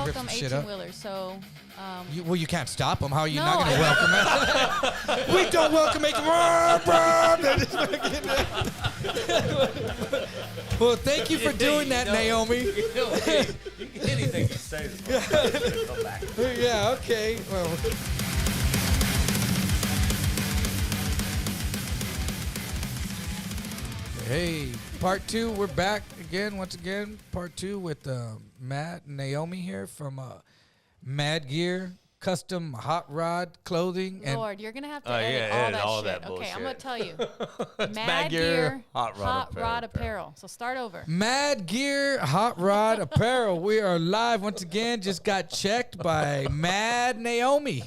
rip welcome some shit up. 18-wheelers, so... Well, you can't stop them. How are you No, not going to welcome them? We don't welcome 18. Well, thank you for doing that, Naomi. Anything to say this come back. Yeah, okay. Well... Hey, part 2. We're back again, once again. Part 2 with Matt and Naomi here from Mad Gear Custom Hot Rod Clothing. And Lord, you're going to have to edit all that shit. Okay, I'm going to tell you. Mad Gear Hot Rod Apparel. So start over. Mad Gear Hot Rod Apparel. We are live once again. Just got checked by Mad Naomi.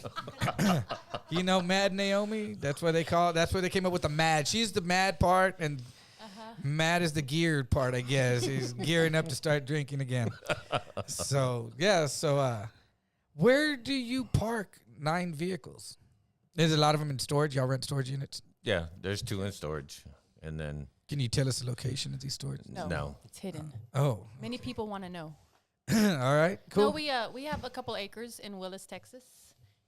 You know Mad Naomi? That's what they call it. That's where they came up with the Mad. She's the mad part, and Matt is the geared part, I guess. He's gearing up to start drinking again. So, yeah. So, where do you park 9 vehicles? There's a lot of them in storage. Y'all rent storage units? Yeah, there's 2 in storage. And then... Can you tell us the location of these storage? No. It's hidden. Oh. Many people want to know. All right, cool. No, we have a couple acres in Willis, Texas.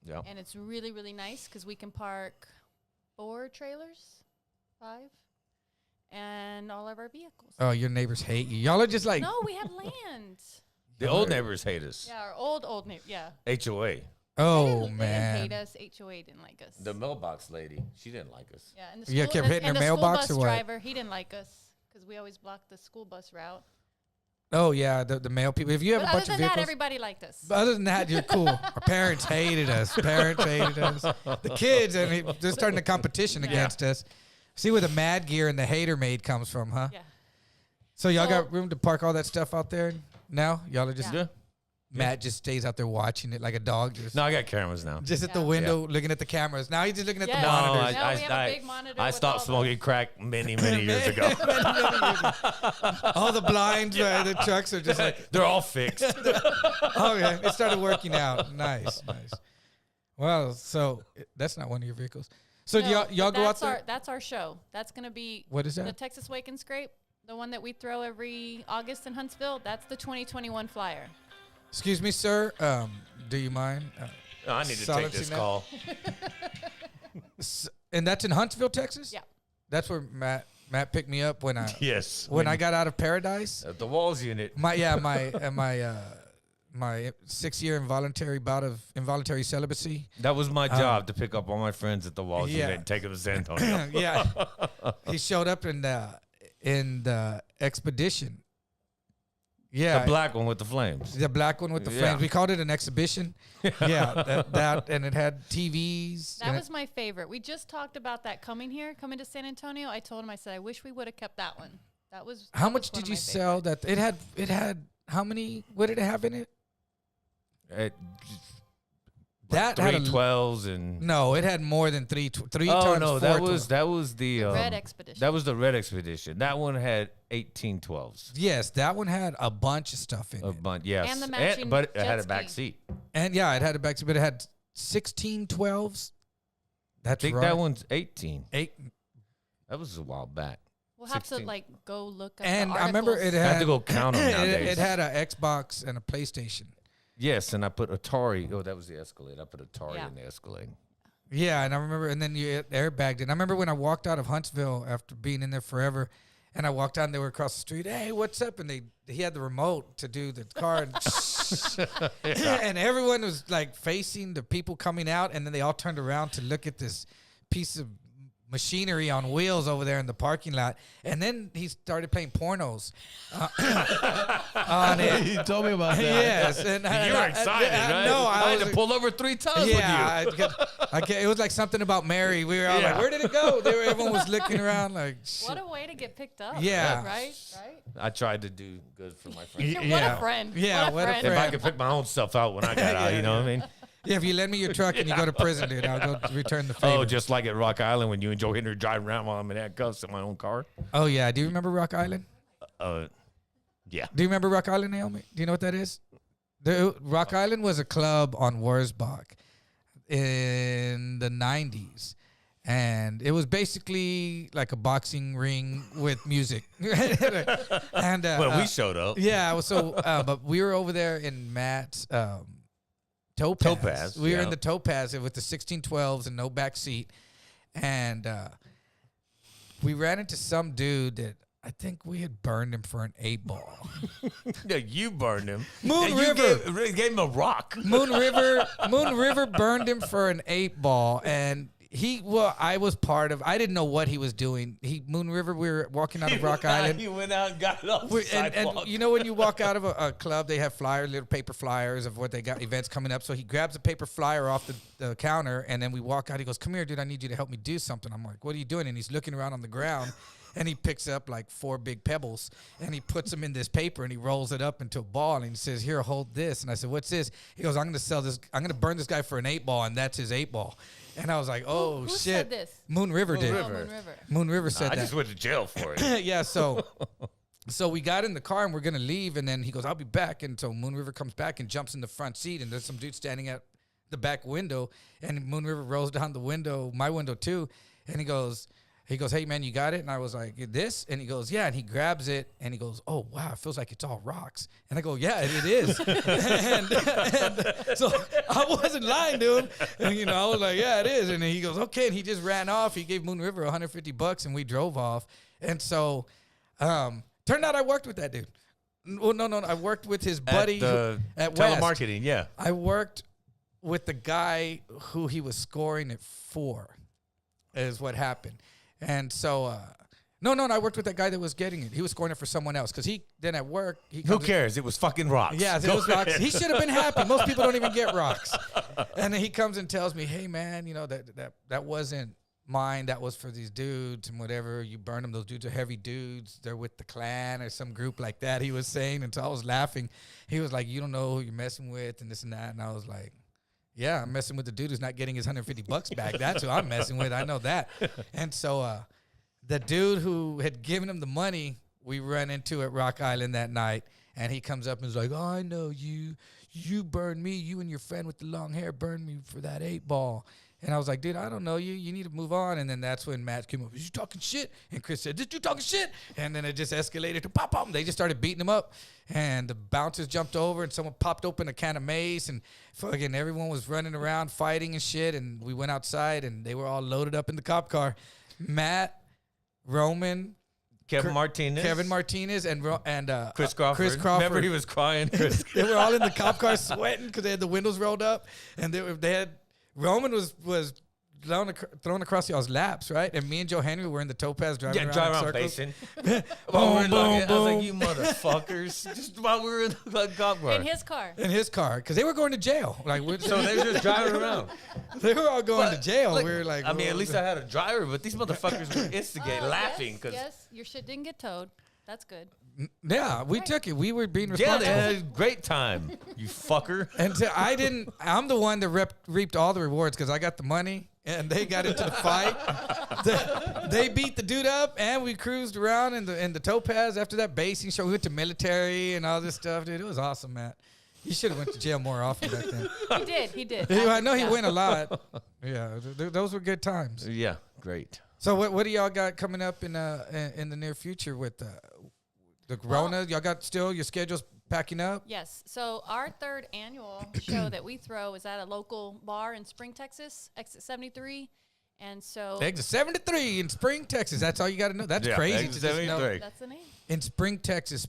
Yeah. And it's really, really nice because we can park 4 trailers, 5, and all of our vehicles. Oh, your neighbors hate you. Y'all are just like... No, we have land. The old neighbors hate us. Yeah, our old neighbor. Yeah. HOA. Oh, They man. didn't hate us. HOA didn't like us. The mailbox lady, she didn't like us. Yeah, and the You school, kept hitting and her the mailbox school or bus what? driver, he didn't like us because we always blocked the school bus route. Oh, yeah, the mail people. If you have But a other bunch of than that, vehicles... everybody liked us. But other than that, you're cool. Our parents hated us. The kids, I mean, they're starting a competition against us. See where the Mad Gear and the Hater Maid comes from, huh? Yeah. So y'all got room to park all that stuff out there now? Y'all are just... Yeah. Matt just stays out there watching it like a dog. No, I got cameras now. Just at the window looking at the cameras. Now he's just looking at the Yes. monitors. Now we have a big monitor I with stopped all smoking crack many years ago. All the blinds, the trucks are just like... They're all fixed. Oh, yeah. It started working out. Nice. Well, so that's not one of your vehicles. So No, y'all go out that's there? That's our show. That's going to be... What is that? The Texas Wake and Scrape, the one that we throw every August in Huntsville. That's the 2021 flyer. Excuse me, sir. Do you mind? I need to take this call. And that's in Huntsville, Texas? Yeah. That's where Matt picked me up when I Yes. when I got out of Paradise. At the Walls unit. My 6-year involuntary bout of involuntary celibacy. That was my job, to pick up all my friends at the Walls yeah. unit and take them to San Antonio. Yeah. He showed up in the expedition. Yeah. The black one with the flames. The black one with the Yeah. flames. We called it an exhibition. Yeah, that and it had TVs. That was my favorite. We just talked about that coming to San Antonio. I told him, I said, I wish we would have kept that one. That was. How much did you sell that? It had how many? What did it have in it? That had 312s and no, it had more than three. Oh times no, that was the Red Expedition. That was the Red Expedition. That one had 1812s. Yes, that one had a bunch of stuff in A it. bunch, yes. And the matching but it jet had a ski. back seat. And yeah, it had a back, but it had 1612s. I That's think right. that one's 18. 8. That was a while back. We'll have 16. to go look at And the I remember articles. it I had had to go count them it, nowadays. it had an Xbox and a PlayStation. Yes, and I put Atari. Oh, that was the Escalade. I put Atari Yeah. in the Escalade. Yeah, and I remember, and then you airbagged it. And I remember when I walked out of Huntsville after being in there forever, and I walked out and they were across the street. Hey, what's up? And he had the remote to do the car, and, and everyone was like facing the people coming out, and then they all turned around to look at this piece of machinery on wheels over there in the parking lot. And then he started playing pornos on it. You told me about that. Yes, and You were excited, right? No, I had was to pull over 3 times with you. yeah, it was like something about Mary. We were all like, "Where did it go?" Everyone was looking around like, What shit. a way to get picked up. Yeah. Right? I tried to do good for my friends. What Yeah. a friend. Yeah, what a friend. If I friend. could pick my own stuff out when I got out, you know what I mean? Yeah, if you lend me your truck and you go to prison, dude, I'll go return the favor. Oh, just like at Rock Island when you and Joe Henry drive around while I'm in handcuffs in my own car. Oh, yeah. Do you remember Rock Island? Yeah. Do you remember Rock Island, Naomi? Do you know what that is? Rock Island was a club on Wurzbach in the 90s. And it was basically like a boxing ring with music. And Well, we showed up. yeah, so but we were over there in Matt's Topaz. We were in the Topaz with the 1612s and no back seat. And we ran into some dude that I think we had burned him for an 8-ball. Yeah, you burned him. Moon And River. You gave him a rock. Moon River burned him for an 8-ball, and I was part of. I didn't know what he was doing. Moon River. We were walking out of Rock Island. He went out and got it off the sidewalk. And you know when you walk out of a club, they have flyers, little paper flyers of what they got events coming up. So he grabs a paper flyer off the counter, and then we walk out. He goes, "Come here, dude. I need you to help me do something." I'm like, "What are you doing?" And he's looking around on the ground. And he picks up like 4 big pebbles and he puts them in this paper and he rolls it up into a ball and he says, "Here, hold this." And I said, "What's this?" He goes, "I'm going to sell this. I'm going to burn this guy for an 8-ball." And that's his 8-ball. And I was like, "Oh, Who shit." said this? Moon River did. Oh, Moon River. Moon River said I that. just went to jail for it. Yeah, so we got in the car and we're going to leave. And then he goes, "I'll be back." And so Moon River comes back and jumps in the front seat. And there's some dude standing at the back window. And Moon River rolls down the window, my window too. And he goes, "Hey, man, you got it?" And I was like, "This?" And he goes, "Yeah." And he grabs it and he goes, "Oh, wow, it feels like it's all rocks." And I go, "Yeah, it is." and so I wasn't lying to him. And, I was like, "Yeah, it is." And then he goes, "Okay." And he just ran off. He gave Moon River $150 and we drove off. And so turned out I worked with that dude. Well, no. I worked with his buddy at West. Telemarketing, yeah. I worked with the guy who he was scoring it for is what happened. And so, no, I worked with that guy that was getting it. He was scoring it for someone else because then at work. Who cares? It was fucking rocks. Yeah, it was rocks. He should have been happy. Most people don't even get rocks. And then he comes and tells me, "Hey, man, that wasn't mine. That was for these dudes and whatever. You burned them. Those dudes are heavy dudes. They're with the Klan or some group like that," he was saying. And so I was laughing. He was like, "You don't know who you're messing with and this and that." And I was like, "Yeah, I'm messing with the dude who's not getting his $150 back. That's who I'm messing with. I know that." And so the dude who had given him the money, we run into at Rock Island that night, and he comes up and is like, "Oh, I know you. You burned me. You and your friend with the long hair burned me for that 8-ball." And I was like, "Dude, I don't know you. You need to move on." And then that's when Matt came up, "Is you talking shit?" And Chris said, "Did you talking shit?" And then it just escalated to pop. They just started beating him up. And the bouncers jumped over and someone popped open a can of mace and fucking everyone was running around fighting and shit. And we went outside and they were all loaded up in the cop car. Matt, Roman, Kevin Martinez and Chris Crawford. Remember he was crying? They were all in the cop car sweating because they had the windows rolled up. And they had Roman was thrown across y'all's laps, right? And me and Joe Henry were in the Topaz driving around facing. boom, I was boom. like, "You motherfuckers!" Just while we were in the cop car. In his car. In his car, because they were going to jail. So they were just driving around. They were all going to jail. Like, We were like, I mean, at least I had a driver, but these motherfuckers were instigating, laughing because Yes, your shit didn't get towed. That's good. yeah, we took it. We were being yeah, responsible. they had a great time. You fucker. And so I'm the one that reaped all the rewards because I got the money and they got into the fight. They beat the dude up and we cruised around in the Topaz after that basing show. We went to military and all this stuff, dude. It was awesome, Matt. You should have went to jail more often back then. He did. I know he Yeah. went a lot. Yeah, those were good times. Yeah, great. So what do y'all got coming up in the near future with the Corona? Y'all got still your schedule's packing up? Yes. So our 3rd annual show that we throw is at a local bar in Spring, Texas, Exit 73. And so Exit 73 in Spring, Texas. That's all you got to know. That's crazy Exit to just know. 73. that's the name. In Spring, Texas.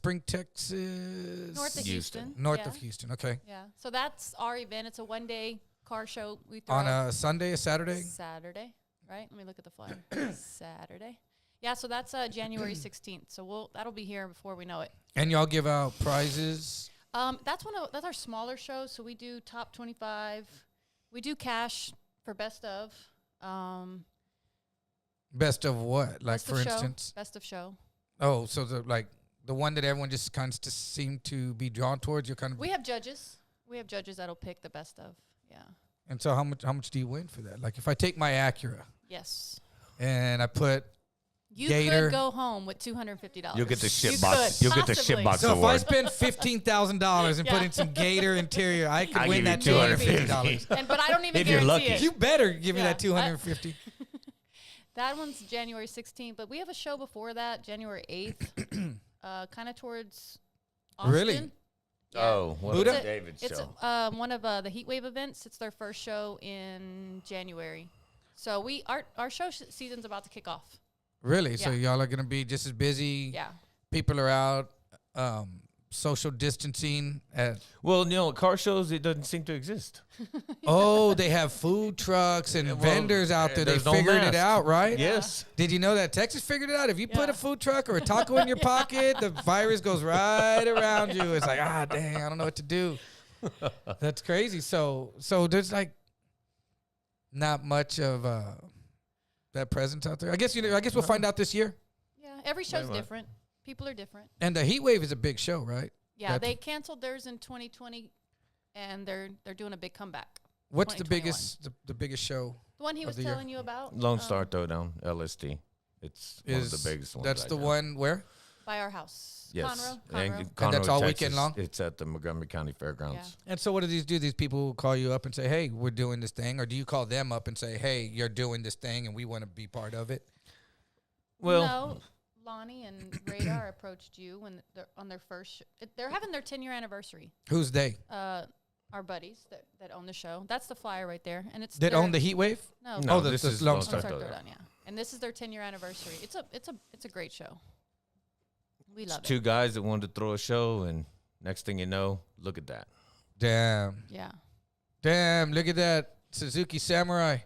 North of Houston. North Yeah. of Houston. Okay. Yeah. So that's our event. It's a 1-day car show we throw On a Sunday, a Saturday? Saturday, right? Let me look at the flyer. Saturday. Yeah, so that's January 16th. So that'll be here before we know it. And y'all give out prizes? That's our smaller shows. So we do top 25. We do cash for best of. Best of what? Like, Best for of show. instance? Best of show. Oh, so the one that everyone just kind of seem to be drawn towards, you're kind of... We have judges. We have judges that'll pick the best of. Yeah. And so how much do you win for that? Like, if I take my Acura Yes. and I put... You Gator. could go home with $250. You'll get the You shit box. could, You'll get the possibly. shit box So if I award. spend $15,000 and put in some Gator interior, I could I'll win give that you $250. But I don't even If you're guarantee lucky. it. You better give me Yeah, that $250. That one's January 16th, but we have a show before that, January 8th, kind of towards Austin. Really? Yeah. Oh, what Buddha? a David It's show. one of the Heat Wave events. It's their first show in January. So our show season's about to kick off. Really? So Yeah. y'all are gonna be just as busy. Yeah. People are out, social distancing. Well, car shows, it doesn't seem to exist. Oh, they have food trucks and Well, vendors out there. They there's no figured it mask. out, right? Yes. Did you know that Texas figured it out? If you put Yeah. a food truck or a taco in your pocket, the virus goes right around you. It's like, dang, I don't know what to do. That's crazy. So there's like not much of that presence out there. I guess we'll find out this year. Yeah. Every show's much. different. People are different. And the Heat Wave is a big show, right? Yeah. That's- They canceled theirs in 2020, and they're doing a big comeback. What's the 2021. biggest the biggest show? The one he of was the year? telling you about. Lone Star Throwdown, LSD. It's one of the biggest ones. That's right the now. one where? By our house. Yes. Conroe. And that's all Texas, weekend long? It's at the Montgomery County Fairgrounds. And so what do these do? These people call you up and say, "Hey, we're doing this thing," or do you call them up and say, "Hey, you're doing this thing, and we want to be part of it"? Well, No, Lonnie and Radar approached you when they're on their first. They're having their 10-year anniversary. Who's they? Our buddies that own the show. That's the flyer right there, and it's That their- own the Heat Wave? No, No, Oh, this the is Lone Lone Star Star Start Throwdown. Throwdown, yeah. And this is their 10-year anniversary. It's a great show. We It's love two it. guys that wanted to throw a show, and next thing you know, look at that. Damn. Yeah. Damn, look at that Suzuki Samurai.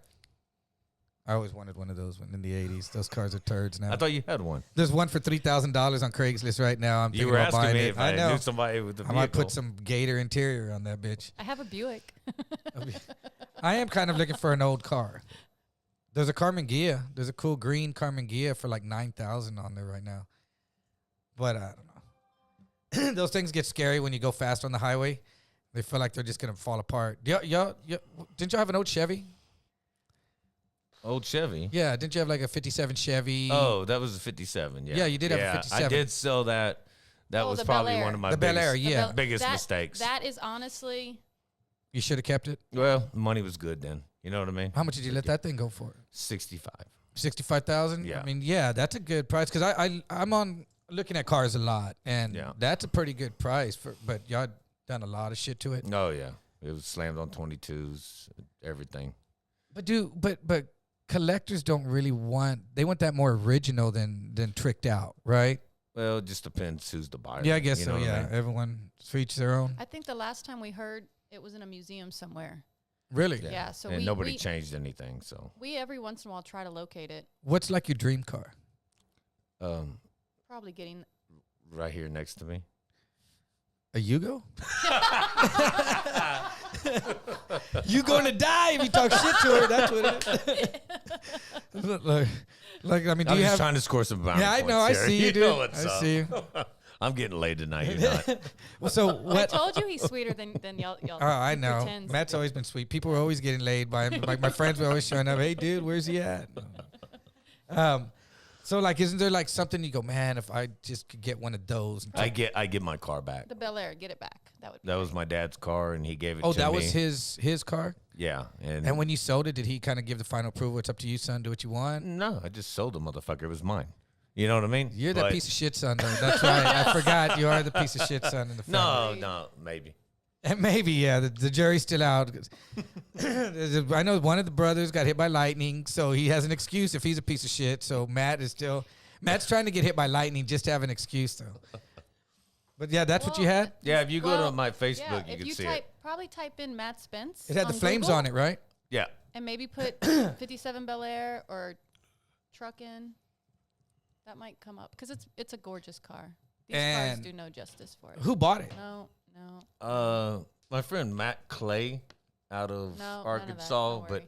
I always wanted one of those in the 80s. Those cars are turds now. I thought you had one. There's one for $3,000 on Craigslist right now. I'm You thinking were about asking buying me it. if I know. knew somebody with the I vehicle. might put some Gator interior on that bitch. I have a Buick. I am kind of looking for an old car. There's a Carmen Ghia. There's a cool green Carmen Ghia for like $9,000 on there right now. But I don't know. Those things get scary when you go fast on the highway. They feel like they're just gonna fall apart. Didn't y'all have an old Chevy? Old Chevy. Yeah, didn't you have like a 57 Chevy? Oh, that was a 57. Yeah, Yeah, you did have a 57. I did sell that. That Oh, was the probably Bel Air. one of my The Bel Air, biggest, yeah. biggest mistakes. That is honestly, You should have kept it. Well, money was good then. You know what I mean? How much did you let that thing go for? 65. 65,000. Yeah. I mean, yeah, that's a good price because I'm on looking at cars a lot, and Yeah. that's a pretty good price for. But y'all done a lot of shit to it. Oh yeah, it was slammed on 22s, everything. But collectors don't really want. They want that more original than tricked out, right? Well, it just depends who's the buyer. Yeah, I guess you so. know what I Yeah, mean? everyone for each their own. I think the last time we heard it was in a museum somewhere. Really? Yeah, so and we- nobody we- changed anything. So, We every once in a while try to locate it. What's like your dream car? Probably getting. right here next to me. A Yugo? You gonna die if you talk shit to her. That's what it is. like, I mean, do I'm you just have? trying to score some bounty Yeah, I points know. I here. see you, dude. know what's I up. see you. I'm getting laid tonight. You're not. Well, so I what? told you he's sweeter than y'all. Oh, I he know. pretends to Matt's be. always been sweet. People were always getting laid by him. Like my friends were always showing up. Hey, dude, where's he at? So like, isn't there like something you go, man? If I just could get one of those. I get my car back. The Bel Air. Get it back. That would. Be That was great. my dad's car, and he gave it. Oh, to that me. was his car. Yeah, And when you sold it, did he kind of give the final approval? It's up to you, son. Do what you want. no, I just sold the motherfucker. It was mine. You know what I mean? You're that But- piece of shit, son. Though. That's right. I forgot you are the piece of shit, son in the family. No, maybe. And maybe, yeah, the jury's still out. I know one of the brothers got hit by lightning, so he has an excuse if he's a piece of shit. So Matt's trying to get hit by lightning just to have an excuse, though. But yeah, that's what you had? Yeah, if you go Well, to my Facebook, yeah, you if can you see type, it. probably type in Matt Spence. It had the flames Google on it, right? Yeah. And maybe put 57 Bel Air or truck in. That might come up because it's a gorgeous car. These cars And do no justice for it. Who bought it? No. My friend Matt Clay out of No, none of that. Arkansas, Don't but worry.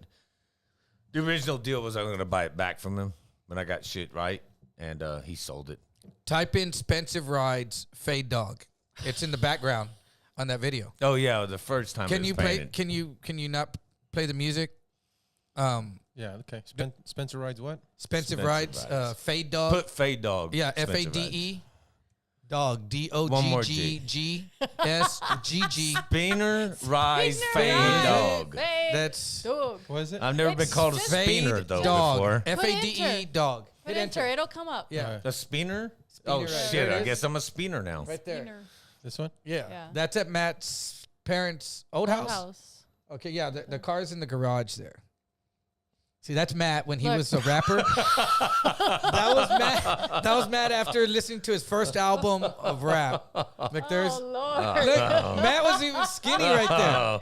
the original deal was I was going to buy it back from him, but I got shit right, and he sold it. Type in Spensive Rides Fade Dog. It's in the background on that video. Oh yeah, the first time. Can it was you play? painted. Can you not play the music? Yeah, okay. Spencer rides what? Spensive Spensive Rides, Rides. Fade Dog. Put Fade Dog? Yeah, Spencer FADE Dog. DOGGGSGG. Spinner rise fade dog. That's dog. What is it? I've never been called a spinner though dog. before. FADE dog. Put enter. It'll come up. Yeah. A spinner? Spinner, Oh right. shit! There it I is. guess I'm a spinner now. Right there. Spinner. This one? Yeah. That's at Matt's parents' old house. Okay, yeah, the car's in the garage there. See, that's Matt when he was a rapper. That was Matt after listening to his first album of rap. Like there's Lord. look, Matt was even skinny right there.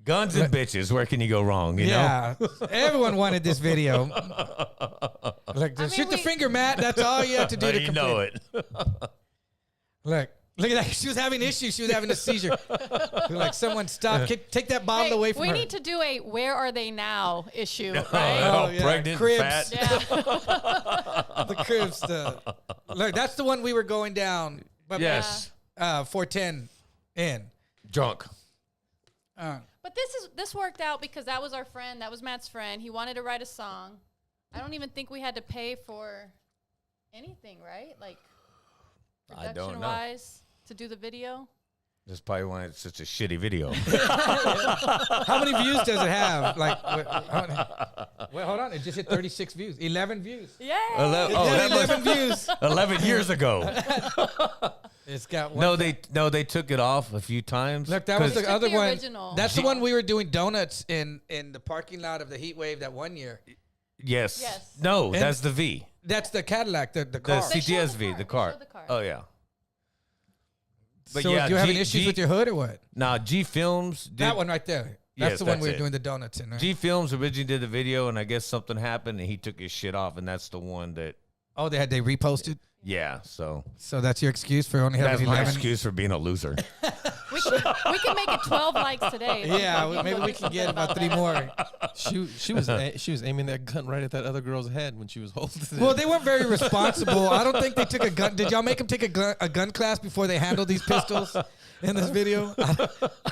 Guns and bitches. Where can you go wrong? You know? Everyone wanted this video. Like, mean, shoot the finger, Matt. That's all you have to do to You complete. know it. Look at that. She was having issues. She was having a seizure. Like, someone stop. Take that bottle away from we her. need to do a "Where are they now" issue, right? Oh, yeah. pregnant, Cribs. fat. Yeah. The crib stuff. Look, that's the one we were going down. But Yes. 410 in. Drunk. But this worked out because that was our friend. That was Matt's friend. He wanted to write a song. I don't even think we had to pay for anything, right? Like I don't know. production-wise to do the video. That's probably why it's such a shitty video. How many views does it have? Like, wait, hold on. It just hit 36 views. 11 views. Yeah. Oh, that was 11 views. 11 years ago. It's got one. No, they took it off a few times. Look, that was They the took other the one. original. That's the one we were doing donuts in the parking lot of the Heat Wave that one year. Yes. Yes. No, And- that's the V. That's the Cadillac, the The car. They showed CTS V, the the car. car. They showed the car. Oh yeah. But so yeah, you having G- issues G- with your hood or what? Nah, G Films did. That one right there. That's Yes, the one that's we were it. doing the donuts in, right? G Films originally did the video, and I guess something happened, and he took his shit off, and that's the one that. Oh, they reposted? Yeah. So So that's your excuse for only that's having my 11? excuse for being a loser. We can make it 12 likes today. Yeah, maybe we can get about 3 more. She was aiming that gun right at that other girl's head when she was holding it. Well, they weren't very responsible. I don't think they took a gun. Did y'all make them take a gun class before they handled these pistols in this video? I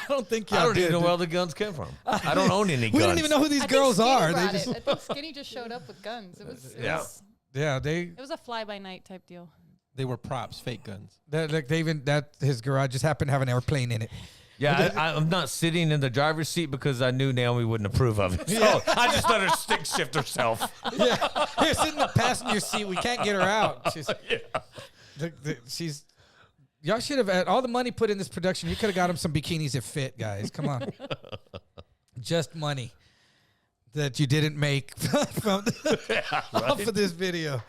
don't think y'all I don't did. even know where all the guns came from. I don't own any We guns. don't even know who these I think girls Skinny are. They brought just it. I think Skinny just showed up with guns. yeah, It was a fly-by-night type deal. They were props, fake guns. his garage just happened to have an airplane in it. Yeah, I'm not sitting in the driver's seat because I knew Naomi wouldn't approve of it. So I just let her stick shift herself. Yeah, here sitting in the passenger seat. We can't get her out. She's. Y'all should have had all the money put in this production. You could have got him some bikinis that fit, guys. Come on, just money that you didn't make off of this video.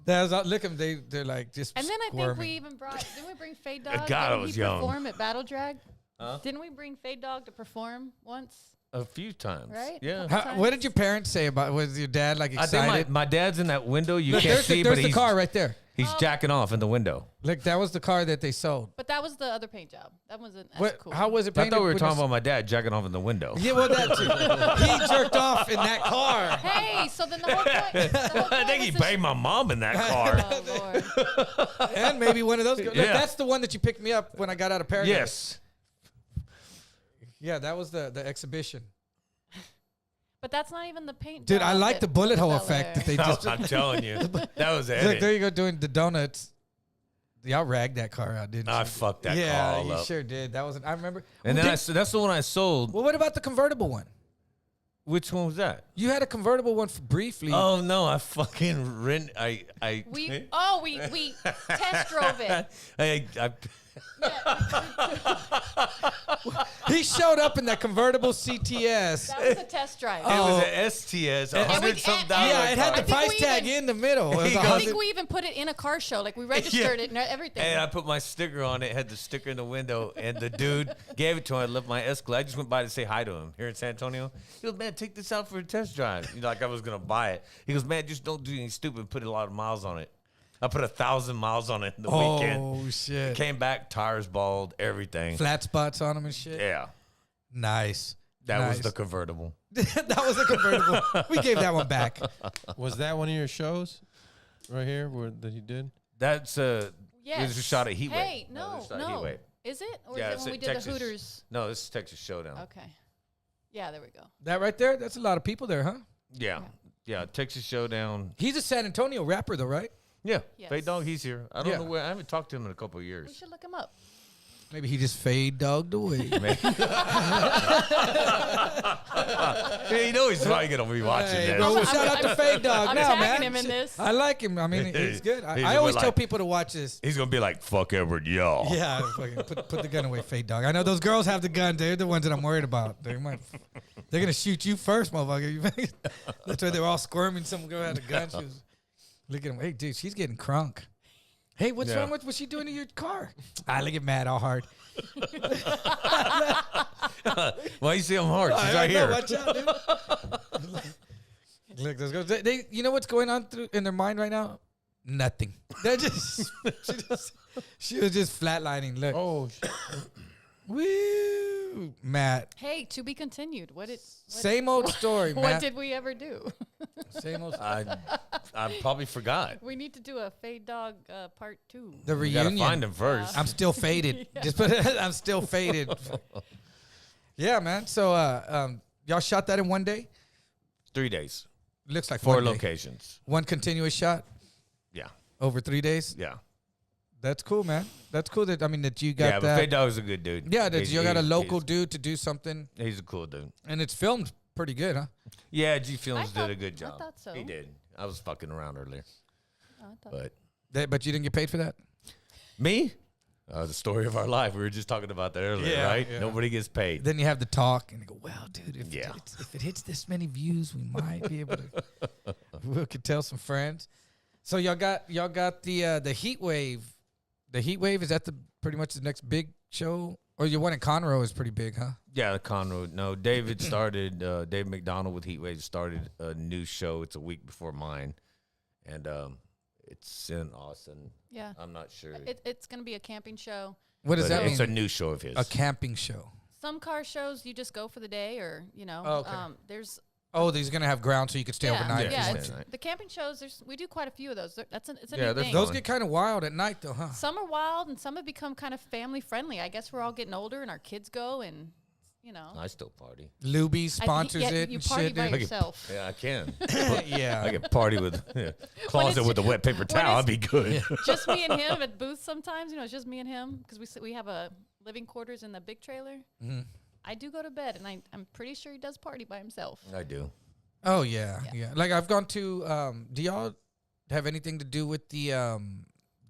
That was, look, they're like just. And then I think squirming. we even didn't we bring Fade Dog? God, I Didn't was he young. perform at Battle Drag? Huh? Didn't we bring Fade Dog to perform once? A few times. Right? Yeah. What did your parents say about? Was your dad like I excited? think my dad's in that window. You Look, can't there's see, there's but the he's, car right there. he's jacking off in the window. Look, that was the car that they sold. But that was the other paint job. That wasn't as What? cool. How was it I painted? thought we were with talking this- about my dad jacking off in the window. Yeah, well, that too. He jerked off in that car. Hey, so then the whole point. I think he banged my mom in that car. Oh Lord. And maybe one of those. Look, Yeah. that's the one that you picked me up when I got out of Paradise. Yes. Yeah, that was the exhibition. But that's not even the paint. Dude, job I like that the bullet was hole Bel effect Air. that they just. I'm telling you, that was Look, it. there you go doing the donuts. Y'all ragged that car out, didn't you? I fucked that yeah, car all you up. sure did. That wasn't. I remember. And Well, then that's the one I sold. well, what about the convertible one? Which one was that? You had a convertible one for briefly. Oh no, I fucking We test drove it. I He showed up in that convertible CTS. That was a test drive. It was an STS, $100-something. Yeah, it had the I think price we tag even- in the middle. It was He a goes- I hundred- think we even put it in a car show. Like we registered it and everything. And I put my sticker on it, had the sticker in the window, and the dude gave it to him. I left my Escalade. I just went by to say hi to him here in San Antonio. He goes, man, take this out for a test drive. You know, like I was going to buy it. He goes, man, just don't do anything stupid. Put a lot of miles on it. I put 1,000 miles on it in the weekend. Oh shit! Came back, tires bald, everything. Flat spots on them and shit. Yeah. Nice. That Nice. was the convertible. That was a convertible. We gave that one back. Was that one of your shows right here that you did? That's it Yes. was a shot at Heatwave. Hey, this no, is not no. Heatwave. Is it? Or Yeah, is it's it when we at did Texas. the Hooters? No, this is Texas Showdown. Okay. Yeah, there we go. That right there. That's a lot of people there, huh? Yeah. Yeah, Texas Showdown. He's a San Antonio rapper, though, right? Yeah, Yes. Fade Dog, he's here. I don't Yeah. know where. I haven't talked to him in a couple of We years. should look him up. Maybe he just fade dogged away. Yeah, you know he's probably gonna be watching Hey, this. bro, shout out to Fade Dog I'm now, tagging man. him in this. I like him. I mean, he's good. He's I always like- tell people to watch this. He's gonna be like, "Fuck Edward, y'all." Yeah, fucking put the gun away, Fade Dog. I know those girls have the gun. They're the ones that I'm worried about. They're gonna shoot you first, motherfucker. That's why they were all squirming. Some girl had a gun. She was look at him. Hey, dude, she's getting crunk. Hey, what's Yeah. wrong with what's she doing to your car? I look at Matt all hard. Why you see him hard? She's I right know, here. watch out, dude. Look, those girls. They, you know what's going on in their mind right now? Nothing. They're just. She was just flatlining. Look. Oh, Woo, Matt. Hey, to be continued. Same old story, What Matt. did we ever do? Same old. I probably forgot. We need to do a Fade Dog part 2. The We gotta reunion. find him first. I'm still faded. Just put it. I'm still faded. Yeah, man. So, y'all shot that in one day. 3 days, Looks like 4 one day. locations. One continuous shot Yeah, over 3 days. yeah, That's cool, man. That's cool. That that you got yeah. But that. Fade Dog's a good dude. Yeah, that you got a local He's, dude to do something, he's a cool dude. and it's filmed pretty good, huh? Yeah, G Films thought- did a good I job. thought so. He did. I was fucking around earlier, but But you didn't get paid for that. me, the story of our life. We were just talking about that earlier, Yeah, right? yeah. Nobody gets paid. Then you have the talk, and they go, "Well, dude, if, Yeah. if it hits this many views, we might be able to. We could tell some friends." So y'all got the Heat Wave. The Heat Wave, is that pretty much the next big show? Or your one in Conroe is pretty big, huh? Yeah, the Conroe. No, David started. Dave McDonald with Heatwave started a new show. It's a week before mine, and it's in Austin. Yeah. I'm not sure. It's going to be a camping show. What does But that mean? it's a new show of his. A camping show. Some car shows you just go for the day, or Oh, okay. there's Oh, he's gonna have ground so you could stay overnight. Yeah, Yeah, stay it's, overnight. the camping shows. We do quite a few of those. It's a Yeah, new they're thing. fun. Those get kind of wild at night, though, huh? Some are wild, and some have become kind of family friendly. I guess we're all getting older, and our kids go, and I still party. Luby I sponsors think, yeah, it you and party shit, by dude. yourself. Yeah, I can. Yeah. I can party with closet with a wet paper towel. I'd be good. Just me and him at booths sometimes. It's just me and him because we have a living quarters in the big trailer. Mhm. I do go to bed, and I'm pretty sure he does party by himself. I do. Oh yeah, yeah. Like I've gone to. Do y'all have anything to do with the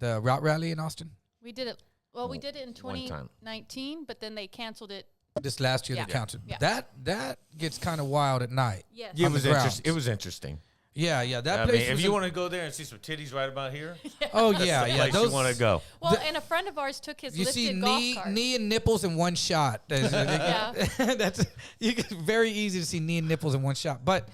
route rally in Austin? We did it. Well, we did it in One time. 2019, but then they canceled it. This last year Yeah. they counted. Yeah. That gets kind of wild at night. Yes. Yeah, On it the was grounds. interesting. It was interesting. Yeah, yeah. That I place. mean, if was you a- want to go there and see some titties right about here, Oh that's yeah, the yeah. place Those you want to go. Well, and a friend of ours took his You lifted see golf knee, cart. knee and nipples in one shot. Yeah. That's very easy to see knee and nipples in one shot. But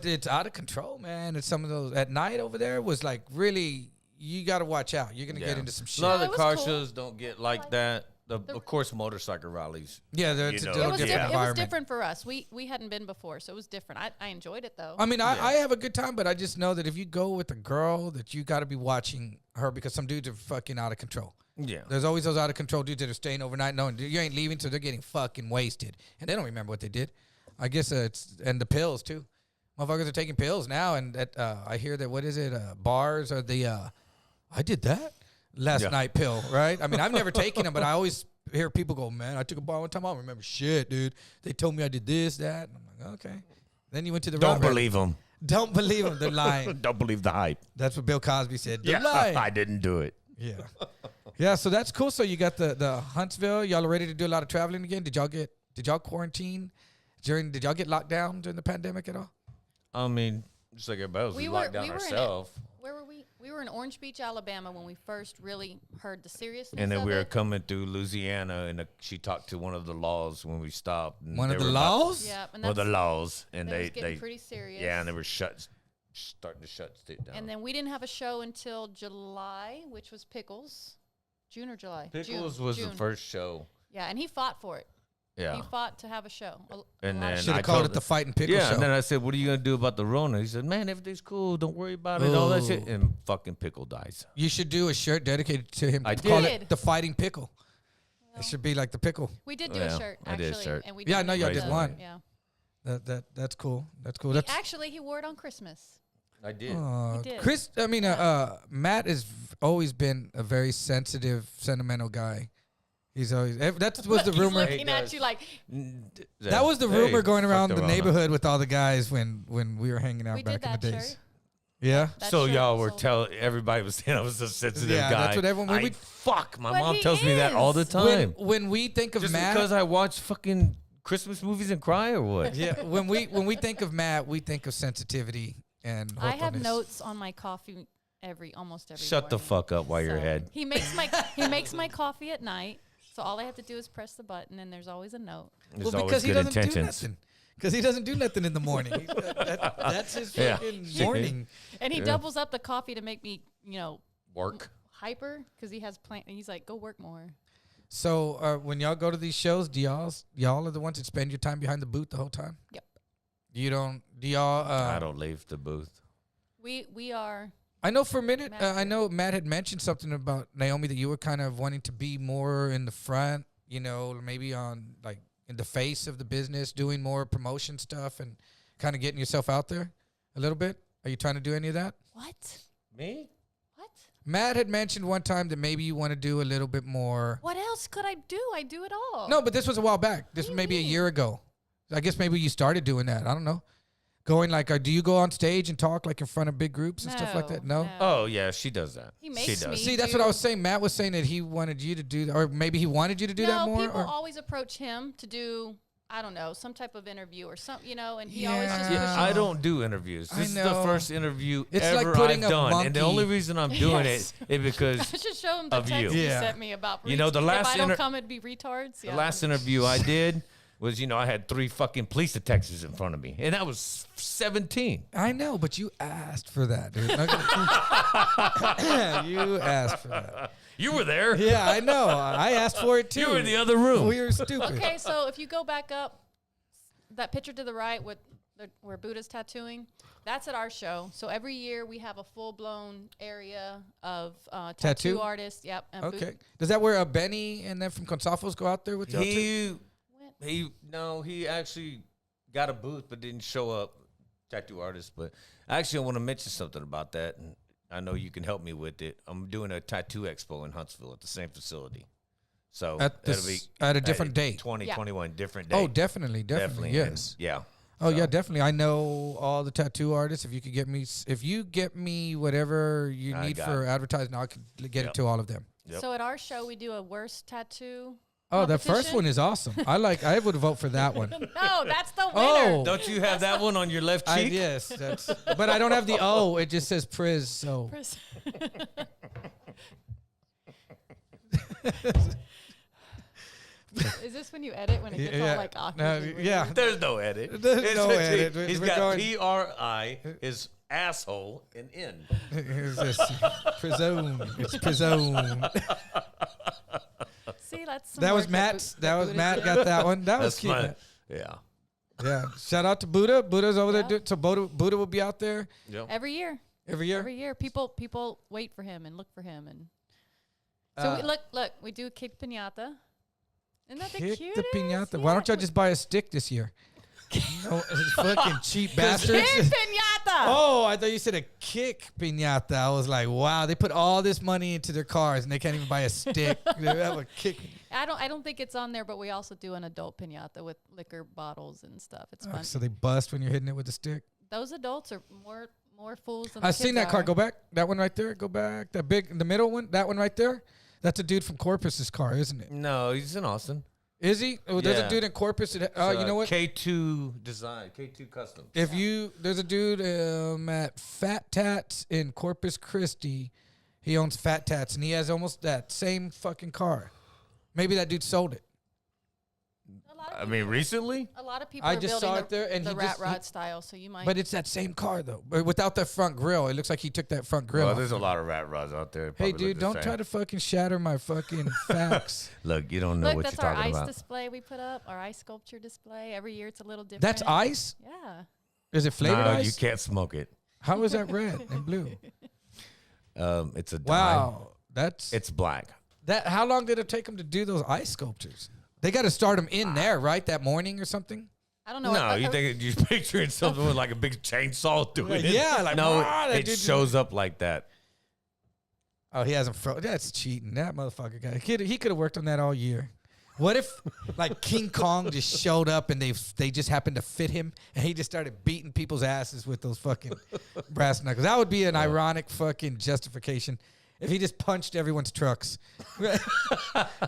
it's out of control, man. It's some of those at night over there was like really. You got to watch out. You're gonna get into some A shit. lot of No, the it was car cool. shows don't get like that. Of course, motorcycle rallies. Yeah, You it's a know, little It was, different Yeah. it was environment. different for us. We hadn't been before, so it was different. I enjoyed it though. I mean, I have a good time, but I just know that if you go with a girl, that you got to be watching her because some dudes are fucking out of control. Yeah. There's always those out of control dudes that are staying overnight, knowing you ain't leaving, so they're getting fucking wasted, and they don't remember what they did. I guess it's and the pills too. Motherfuckers are taking pills now, and I hear that what is it? Bars are the I did that last night pill, right? I mean, I've never taken them, but I always hear people go, "Man, I took a bar one time. I don't remember shit, dude. They told me I did this, that." And I'm like, okay. Then you went to the Don't route- believe them. Don't believe them. They're lying. Don't believe the hype. That's what Bill Cosby said. They're Yeah, lying. I didn't do it. Yeah. Yeah, so that's cool. So you got the Huntsville. Y'all are ready to do a lot of traveling again? Did y'all quarantine did y'all get locked down during the pandemic at all? I mean, just like everybody else, we locked down ourselves. Where were we? We were in Orange Beach, Alabama, when we first really heard the seriousness. And then of we were it. coming through Louisiana, and she talked to one of the laws when we stopped. And One they of the were about- laws? Yeah, and One of the that's, laws, and that was they getting pretty serious. yeah, and they were starting to shut it down. And then we didn't have a show until July, which was Pickles. June or July? Pickles June, was June. the first show. Yeah, and he fought for it. Yeah. He fought to have a show. And then Should I have called told it the Fight and Pickle Yeah, Show. and then I said, "What are you gonna do about the Rona?" He said, "Man, everything's cool. Don't worry about it. All that shit." Oh. And fucking Pickle dies. You should do a shirt dedicated to him. I Call did. it the Fighting Pickle. It should be like the pickle. We did do Yeah, a shirt, I actually. did a shirt. And we Yeah, I did know y'all it, did one. Yeah. That's cool. That's cool. He- That's actually, he wore it on Christmas. I did. You did. Chris, I mean, Matt has always been a very sensitive, sentimental guy. He's always that was the He's rumor. looking at you like That was the rumor going around fucked the neighborhood with all the guys when we were hanging out we back did in that the days. shirt. Yeah. That So shirt y'all was were sold. telling everybody was saying I was a sensitive guy. Yeah, that's what everyone- when we- fuck. My But mom he tells me that all the is. time. When we think of Just Matt, because I watch fucking Christmas movies and cry or what? yeah, when we think of Matt, we think of sensitivity and I have hopefulness. notes on my coffee almost every Shut the morning. fuck up while you're So, ahead. He makes my coffee at night. So all I have to do is press the button and there's always a note. There's Well, always because he good doesn't do intentions. nothing. Because he doesn't do nothing in the morning. That's his Yeah. fucking morning. And he Yeah. doubles up the coffee to make me, Work. hyper because he has plan. And he's like, go work more. So when y'all go to these shows, do y'all are the ones that spend your time behind the booth the whole time? Yep. You don't? Do y'all? I don't leave the booth. We are. I know for a minute. Matt I know Matt had mentioned something about Naomi that you were kind of wanting to be more in the front. You know, maybe on like in the face of the business, doing more promotion stuff and kind of getting yourself out there a little bit. Are you trying to do any of that? What? Me? What? Matt had mentioned one time that maybe you want to do a little bit more. What else could I do? I do it all. No, but this was a while back. This What was do maybe you a mean? year ago. I guess maybe you started doing that. I don't know. Going like, do you go on stage and talk like in front of big groups and stuff like that? No. Oh yeah, she does that. He makes she does. me. See, that's do- what I was saying. Matt was saying that he wanted you to do that, or maybe he wanted you to do that more. people Or? always approach him to do, I don't know, some type of interview or something, and he always just Yeah. pushes. I don't do interviews. I This is the know. first interview It's like ever putting I've a done, and the monkey- only reason I'm doing Yes. it is because I should show him the of text you. he Yeah. sent me about. You know, the if last I don't inter- come, it'd be retards. the Yeah. last interview I did was, I had 3 fucking police detectives in front of me, and I was 17. I know, but you asked for that, dude. You asked for that. You were there. Yeah, I know. I asked for it too. You were in the other room. We were stupid. Okay, so if you go back up, that picture to the right with where Buddha's tattooing, that's at our show. So every year we have a full-blown area of Tattoo? tattoo artists. Yep. And Okay. Does that where Benny and then from Consafos go out there with y'all too? He actually got a booth but didn't show up, tattoo artist. But actually, I want to mention something about that, and I know you can help me with it. I'm doing a tattoo expo in Huntsville at the same facility. So that'll be at a different date. 2021, different day. Oh, definitely, and yes. yeah. Oh So, yeah, definitely. I know all the tattoo artists. If you get me whatever you I need got for it. advertising, I could get it to all of them. Yep. So at our show we do a worst tattoo. Oh, the first competition. one is awesome. I would vote for that one. No, that's the winner. Oh. Don't you have that one on your left cheek? Yes, but I don't have the O. It just says Priz. So Is this when you edit when it gets all like awkward? yeah. There's no edit. There's no edit. He's We're got going- PRI, his asshole, and N. It's just Prizone. It's Prizone. See, that's some That was work Matt's. Bu- That was Buddha Matt did. got that one. That was That's cute. my, yeah. Yeah. Shout out to Buddha. Buddha's over Yeah. there. So Buddha will be out there Yep. Every year. every year. Every year, people wait for him and look for him, and so Uh, look, we do kick piñata. Isn't that the Kick cutest? the piñata. Why don't y'all just buy a stick this year? No, fucking cheap bastards. Kick piñata? Oh, I thought you said a kick piñata. I was like, wow, they put all this money into their cars and they can't even buy a stick. They have a kick. I don't think it's on there, but we also do an adult piñata with liquor bottles and stuff. It's Oh, fun. so they bust when you're hitting it with a stick. Those adults are more fools than the I've seen kids that car. are. Go back. That one right there. Go back. That big, the middle one. That one right there. That's a dude from Corpus's car, isn't it? No, he's in Austin. Is he? Oh, there's Yeah. a dude in Corpus. That, you know what? K2 Design, K2 Custom. There's a dude at Fat Tats in Corpus Christi. He owns Fat Tats, and he has almost that same fucking car. Maybe that dude sold it. A lot of I mean, recently? A lot of people I are just building saw it there, and the he rat just- rod style, so you might. But it's that same car though, but without that front grill. It looks like he took that front grill. Well, off. there's a lot of rat rods out there. Hey, dude, don't try to fucking shatter my fucking facts. Look, you don't know Look, what that's you're our talking ice about. display we put up. Our ice sculpture display. Every year it's a little different. That's ice. Yeah. Is it flavored No, ice? you can't smoke it. How is that red and blue? It's a dye. Wow, that's It's black. that. How long did it take them to do those ice sculptures? They got to start them in there, right? That morning or something. I don't know. No, you think you're picturing something with like a big chainsaw doing it? Yeah, like, no, that it dude- shows up like that. Oh, he hasn't That's cheating. That motherfucker guy. He could have worked on that all year. What if like King Kong just showed up and they just happened to fit him and he just started beating people's asses with those fucking brass knuckles? That would be an ironic fucking justification if he just punched everyone's trucks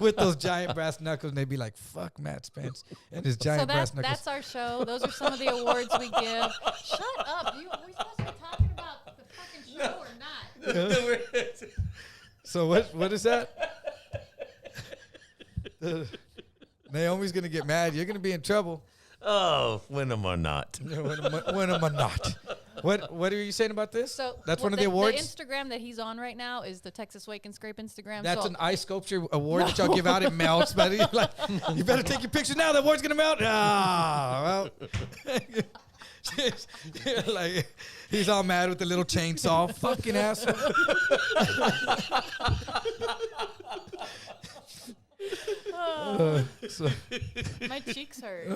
with those giant brass knuckles and they'd be like, "Fuck Matt Spence and his giant brass knuckles." That's our show. Those are some of the awards we give. Shut up! Are we supposed to be talking about the fucking show or not? So what is that? Naomi's gonna get mad. You're gonna be in trouble. Oh, win them or not. When am I not? What are you saying about this? So that's one of the awards. The Instagram that he's on right now is the Texas Wake and Scrape Instagram. That's so an ice sculpture award that y'all give out. It melts, but he's like, you better take your pictures now. That award's gonna melt. Ah, well. Like he's all mad with the little chainsaw. Fucking asshole. My cheeks hurt.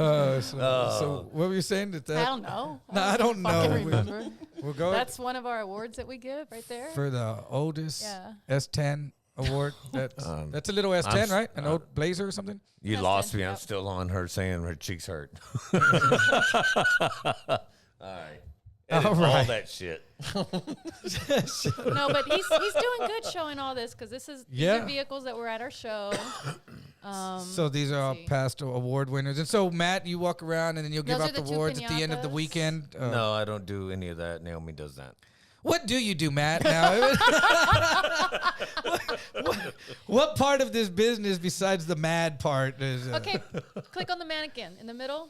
So what were you saying? I don't know. No, I don't fucking know. remember. We'll go That's one of our awards that we give right there. for the oldest Yeah. S10 award. That's a little S10, right? An old Blazer or something. You That's lost it, me. I'm yep. still on her saying her cheeks hurt. All right. Edit All all right. that shit. No, but he's doing good showing all this because these Yeah. are vehicles that were at our show. So these are all see. past award winners. And so, Matt, you walk around and then you'll give Those out are the the two awards at the end of the piñatas. weekend. No, I don't do any of that. Naomi does that. What do you do, Matt? Now, what part of this business besides the mad part is? Okay, click on the mannequin in the middle.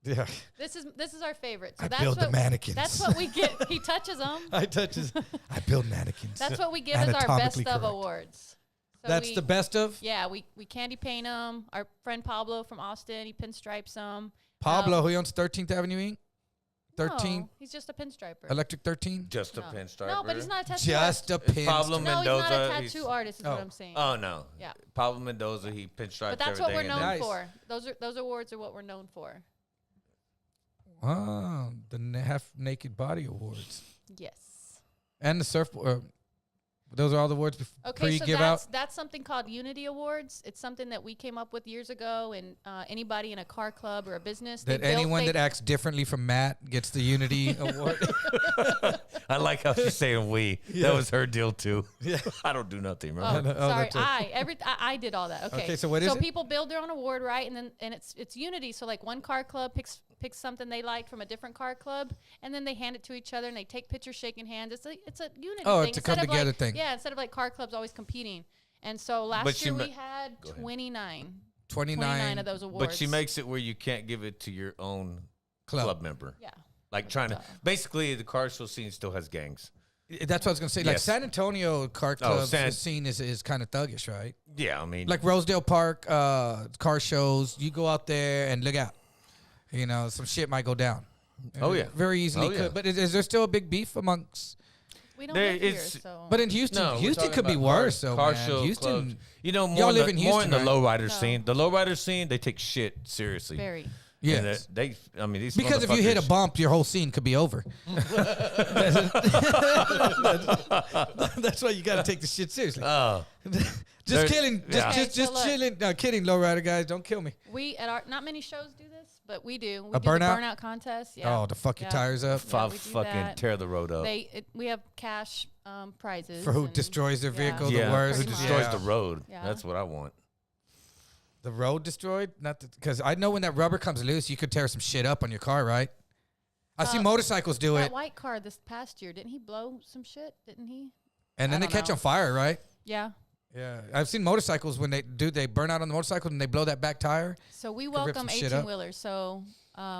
Yeah, This is our favorite. So I that's build the what mannequins. That's what we get. He touches them. I build mannequins. That's what we give as our best Anatomically of correct. awards. So That's the best of? Yeah, we candy paint them. Our friend Pablo from Austin, he pinstripes them. Pablo, who owns 13th Avenue Inc.? 13? No, he's just a pinstriper. Electric 13? Just a No. pinstriper. No, but he's not a tattoo Just artist. a pin. Pablo No, he's Mendoza. not a tattoo artist is Oh. what I'm saying. Oh no. Yeah. Pablo Mendoza. He pinstripes But that's what we're everything. known Nice. for. Those awards are what we're known for. Oh, the Half Naked Body Awards. Yes. And the surfboard. Those are all the awards Okay, so give out? that's something called Unity Awards. It's something that we came up with years ago, and anybody in a car club or a business That anyone that acts differently from Matt gets the Unity Award. I like how she's saying we. Yeah. That was her deal too. Yeah. I don't do nothing, Oh, remember? sorry, that's it. I did all that. Okay. Okay, so what is so it? people build their own award, right? And it's Unity. So like one car club picks something they like from a different car club, and then they hand it to each other and they take pictures, shaking hands. It's a Unity. Oh, thing. it's a come Instead of together like, thing. Yeah, instead of like car clubs always competing. And so But last she year ma- we had Go ahead. 29 29 of those awards. But she makes it where you can't give it to your own club member. Yeah. Like trying to. Duh. Basically, the car show scene still has gangs. That's what I was going to say. Like Yes. San Antonio car club San- scene is kind of thuggish, right? Yeah, I mean. Like Rosedale Park car shows. You go out there and look out. You know, some shit might go down. Oh, yeah. Very easily Oh, yeah. could. But is there still a big beef amongst... We don't There live here, is- so. But in Houston, No, we're Houston talking could be about car- worse, though, car man. show Houston... clubs. You know, Y'all more live in in more in the Houston, lowrider No. scene. The lowrider scene, they take shit seriously. very. Yes. And they I mean, these Because if you hit a motherfuckers- bump, your whole scene could be over. That's why you got to take the shit seriously. Oh, Just there- kidding. yeah. Just Okay, so look. chilling. No, kidding, lowrider guys. Don't kill me. We not many shows do this, but we do. We A do burnout? the burnout contest. Yeah. Oh, to fuck your Yeah. tires up. Yeah, F- we do fucking that. tear the road up. We have cash prizes For who and- destroys their yeah. vehicle yeah, the worst. who Pretty destroys much. the road? Yeah. That's what I want. The road destroyed? Not because I know when that rubber comes loose, you could tear some shit up on your car, right? I see motorcycles do That it, white car this past year, didn't he blow some shit? Didn't he? and then I they don't catch know. on fire, right? Yeah. Yeah, I've seen motorcycles when they burn out on the motorcycle and they blow that back tire. So we rip welcome some shit up. 18-wheelers. So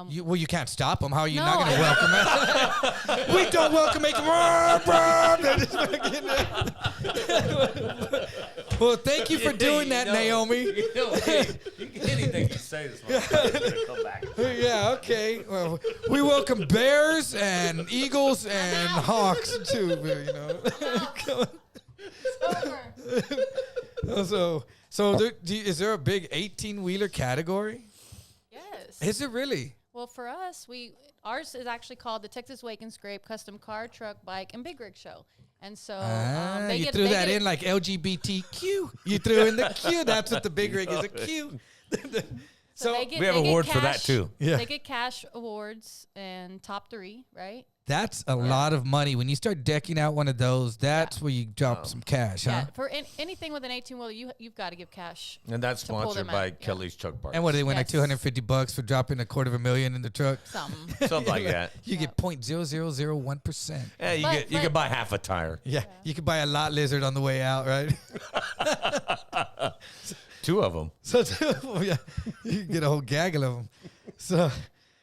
You can't stop them. How are you No, not going to welcome it? We don't welcome it. Well, thank you for doing that, Naomi. Anything you say this motherfucker's gonna come back. Yeah, okay. Well, we welcome bears and eagles and hawks too. You know. over. So is there a big 18-wheeler category? Yes. is. Is it really? Well, for us, ours is actually called the Texas Wake and Scrape Custom Car, Truck, Bike, and Big Rig Show. And so you threw that in like LGBTQ. You threw in the Q. That's what the Big Rig is, a Q. So we have awards for that too. Yeah. They get cash awards and top 3, right? That's a lot of money. When you start decking out one of those, that's where you drop some cash, huh? Yeah, for anything with an 18-wheeler, you've got to give cash. And that's to pull sponsored them by out. Kelly's Truck Parts. And what do they win, like Yes. $250 for dropping $250,000 in the truck? Something. Something like that. You get 0.0001%. Yeah, you But- could buy half a tire. Yeah, you could buy a lot lizard on the way out, right? 2 of them. So yeah, you can get a whole gaggle of them.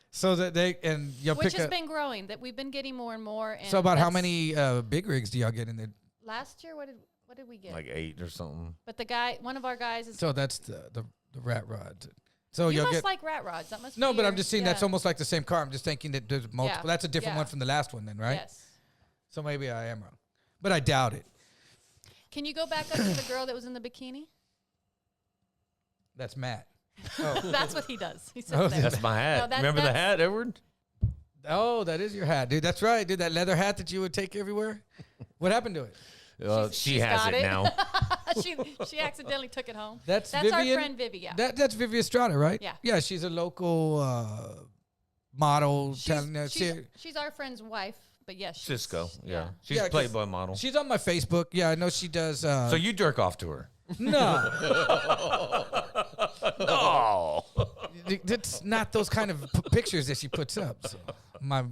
So that they and you'll Which pick has up. been growing. That we've been getting more and more. And So about how that's- many big rigs do y'all get in there? Last year, what did we get? Like 8 or something. But one of our guys is. So that's the rat rod. So you you'll must get like rat rods. That must. no, be but I'm your- just saying that's yeah. almost like the same car. I'm just thinking that there's multiple. Yeah, That's a different yeah. one from the last one, then, right? Yes. So maybe I am wrong, but I doubt it. Can you go back up to the girl that was in the bikini? That's Matt. That's what he does. He Oh, sits there. That's my hat. No, Remember the that's- hat, Edward? Oh, that is your hat, dude. That's right, dude. That leather hat that you would take everywhere. What happened to it? She She's has got it now. she accidentally took it home. That's our Vivian? friend Vivi. Yeah. That's Vivi Estrada, right? Yeah. Yeah, she's a local model. She's our friend's wife, but yes. she's- Cisco. Yeah. She's Yeah, a 'cause Playboy model. She's on my Facebook. Yeah, I know she does. So you jerk off to her? No, No. it's not those kind of pictures that she puts up. So my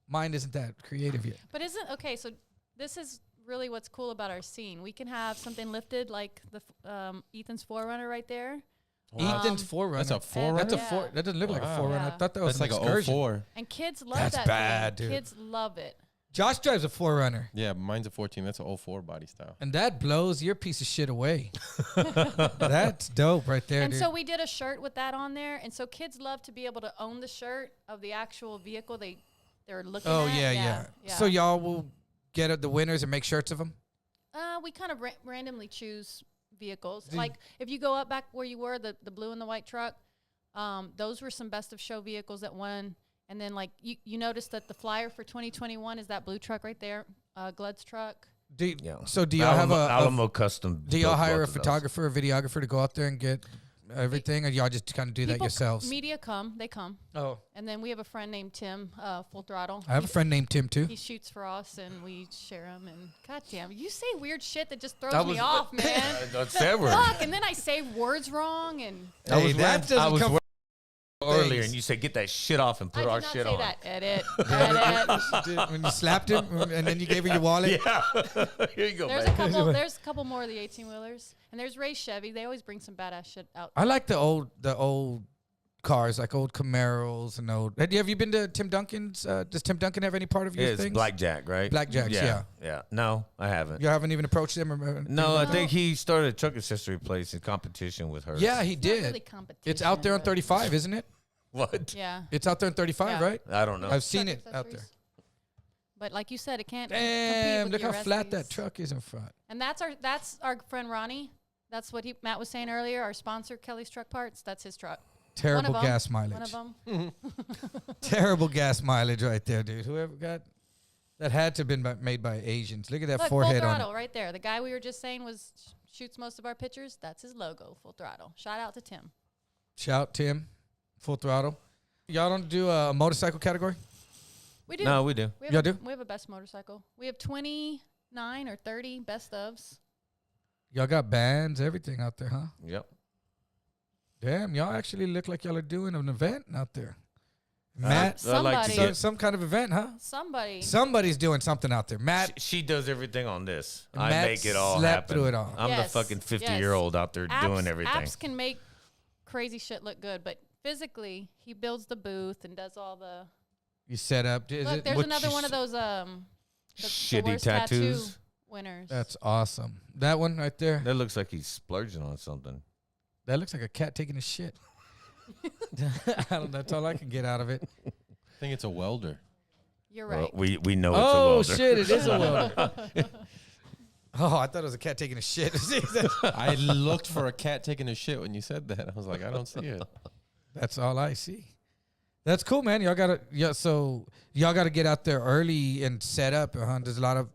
mind isn't that creative yet. But okay? So this is really what's cool about our scene. We can have something lifted like the Ethan's Forerunner right there, Ethan's Forerunner. That's a Forerunner? That's a Yeah. That doesn't look like a Wow. Forerunner. I Yeah. thought that was That's an like a excursion. 04. and kids love That's that bad, thing. dude. Kids love it. Josh drives a Forerunner, Yeah, mine's a 14. That's a 04 body style. and that blows your piece of shit away. That's dope right there, And dude. so we did a shirt with that on there, and so kids love to be able to own the shirt of the actual vehicle they're looking Oh at. yeah. So y'all will get the winners and make shirts of them. We kind of randomly choose vehicles. Like if you go up back where you were, the blue and the white truck, those were some best of show vehicles that won. And then like you noticed that the flyer for 2021 is that blue truck right there, Gludd's truck. So do y'all have a Alamo custom? do y'all built hire a both of those. photographer, a videographer to go out there and get everything, or y'all just kind of do that People yourselves? Media they come. Oh, And then we have a friend named Tim, Full Throttle. I have a friend named Tim too. He shoots for us, and we share them. And goddamn, you say weird shit that just throws That me was- off, man. That's Edward. Fuck, and then I say words wrong, and Hey, that doesn't come from earlier, things. and you said, "Get that shit off and I put did our not shit say on." that. Edit. when you slapped him and then you gave her your wallet. Yeah. Here you go, There's man. there's a couple more of the 18-wheelers, and there's Ray Chevy. They always bring some badass shit out. I like the old cars, like old Camaros and old. Have you been to Tim Duncan's? Does Tim Duncan have any part of your It's things? Blackjack, right? Blackjacks, yeah. Yeah. No, I haven't. You haven't even approached them? Or No, I think he started a truck accessory place in competition with her. Yeah, he It's not did. really competition. It's out there on but- 35, isn't it? What? Yeah. It's out there on 35, Yeah. right? I don't know. I've seen Truck it out there. accessories. But like you said, it can't. compete Damn, with look your how flat recipes. that truck is in front. And that's our friend Ronnie. That's what Matt was saying earlier. Our sponsor, Kelly's Truck Parts. That's his truck. Terrible One of 'em. gas One mileage. of them. Terrible gas mileage right there, dude. Whoever got that had to have been made by Asians. Look at that Look, Full forehead on Throttle it. right there. The guy we were just saying shoots most of our pictures. That's his logo, Full Throttle. Shout out to Tim. Shout Tim, Full Throttle. Y'all don't do a motorcycle category? We do. No, we do. We have Y'all a, do? We have a best motorcycle. We have 29 or 30 best ofs. Y'all got bands, everything out there, huh? Yep. Damn, y'all actually look like y'all are doing an event out there. I Matt, like to Somebody. get. some kind of event, huh? Somebody. Somebody's doing something out there. Matt, She does everything on this. And I Matt make it all slept happen. through it all. I'm Yes, the fucking yes. 50-year-old out there doing everything. Apps can make crazy shit look good, but physically, he builds the booth and does all the. you set up. Look, there's another one of those the Shitty worst tattoos. tattoo winners. That's awesome. That one right there. That looks like he's splurging on something. That looks like a cat taking a shit. That's all I can get out of it. I think it's a welder. You're Well, right. we know it's a Oh welder. shit! It is a welder. Oh, I thought it was a cat taking a shit. I looked for a cat taking a shit when you said that. I was like, I don't see it. That's all I see. That's cool, man. So y'all gotta get out there early and set up. There's a lot of.